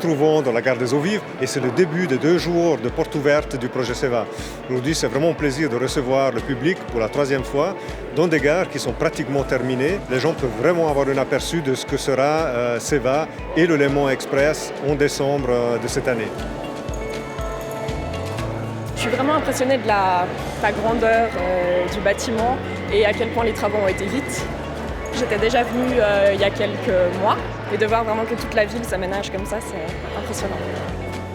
trouvons dans la gare des Eaux Vives et c'est le début de 2 jours de porte ouverte du projet SEVA. Aujourd'hui, c'est vraiment un plaisir de recevoir le public pour la 3e fois dans des gares qui sont pratiquement terminées. Les gens peuvent vraiment avoir un aperçu de ce que sera SEVA et le Léman Express en décembre de cette année. Je suis vraiment impressionnée de la grandeur du bâtiment et à quel point les travaux ont été vite. J'étais déjà venue il y a quelques mois et de voir vraiment que toute la ville s'aménage comme ça, c'est impressionnant.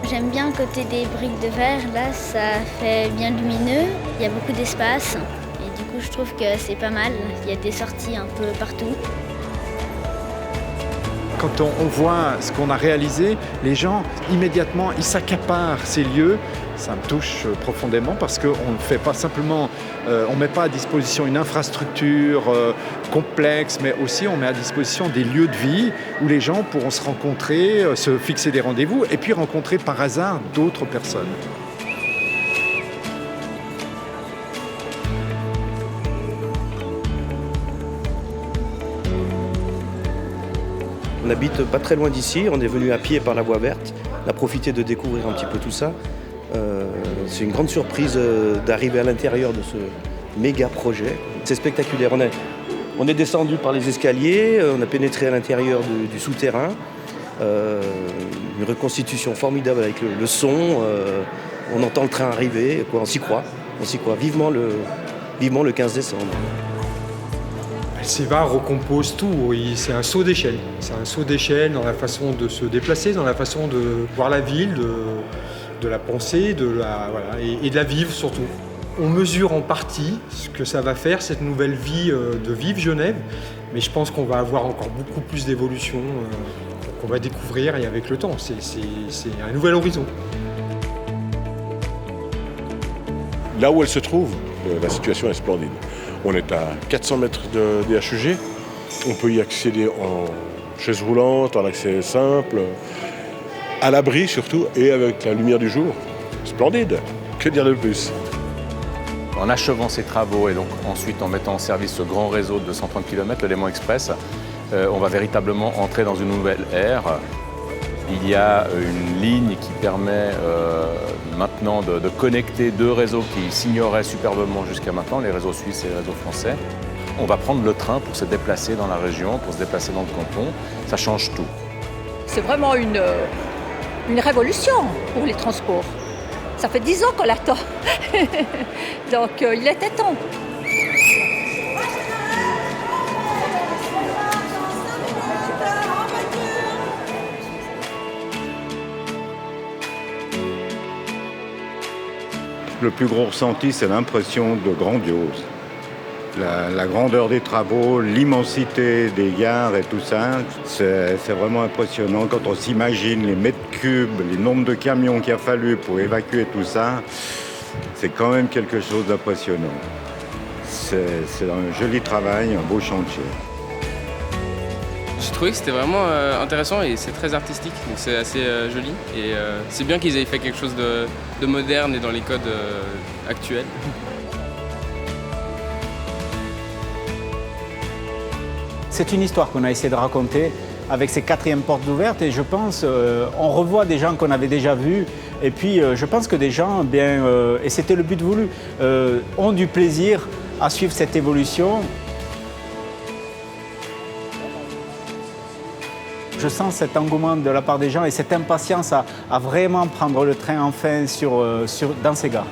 J'aime bien le côté des briques de verre, là ça fait bien lumineux, il y a beaucoup d'espace et du coup je trouve que c'est pas mal, il y a des sorties un peu partout. Quand on voit ce qu'on a réalisé, les gens, immédiatement, ils s'accaparent ces lieux. Ça me touche profondément parce qu'on ne fait pas simplement, on ne met pas à disposition une infrastructure complexe, mais aussi on met à disposition des lieux de vie où les gens pourront se rencontrer, se fixer des rendez-vous et puis rencontrer par hasard d'autres personnes. On habite pas très loin d'ici, on est venu à pied par la voie verte, on a profité de découvrir un petit peu tout ça. C'est une grande surprise d'arriver à l'intérieur de ce méga projet. C'est spectaculaire, on est descendu par les escaliers, on a pénétré à l'intérieur du souterrain. Une reconstitution formidable avec le son, on entend le train arriver, on s'y croit, vivement le 15 décembre. SEVA recompose tout, oui. C'est un saut d'échelle. C'est un saut d'échelle dans la façon de se déplacer, dans la façon de voir la ville, de la penser, et de la vivre surtout. On mesure en partie ce que ça va faire, cette nouvelle vie de Vive Genève, mais je pense qu'on va avoir encore beaucoup plus d'évolution qu'on va découvrir et avec le temps. C'est un nouvel horizon. Là où elle se trouve, la situation est splendide. On est à 400 mètres de HUG, on peut y accéder en chaise roulante, en accès simple, à l'abri surtout, et avec la lumière du jour. Splendide, que dire de plus? En achevant ces travaux et donc ensuite en mettant en service ce grand réseau de 230 km, le Léman Express, on va véritablement entrer dans une nouvelle ère. Il y a une ligne qui permet maintenant de connecter 2 réseaux qui s'ignoraient superbement jusqu'à maintenant, les réseaux suisses et les réseaux français. On va prendre le train pour se déplacer dans la région, pour se déplacer dans le canton. Ça change tout. C'est vraiment une révolution pour les transports. Ça fait 10 ans qu'on l'attend. Donc il était temps. Le plus gros ressenti, c'est l'impression de grandiose. La grandeur des travaux, l'immensité des gares et tout ça, c'est vraiment impressionnant. Quand on s'imagine les mètres cubes, les nombres de camions qu'il a fallu pour évacuer tout ça, c'est quand même quelque chose d'impressionnant. C'est un joli travail, un beau chantier. J'ai trouvé que c'était vraiment intéressant et c'est très artistique, donc c'est assez joli. Et c'est bien qu'ils aient fait quelque chose de moderne et dans les codes actuels. C'est une histoire qu'on a essayé de raconter avec ces 4e portes ouvertes et je pense on revoit des gens qu'on avait déjà vus et puis je pense que des gens, et c'était le but voulu, ont du plaisir à suivre cette évolution. Je sens cet engouement de la part des gens et cette impatience à vraiment prendre le train enfin dans ces gares.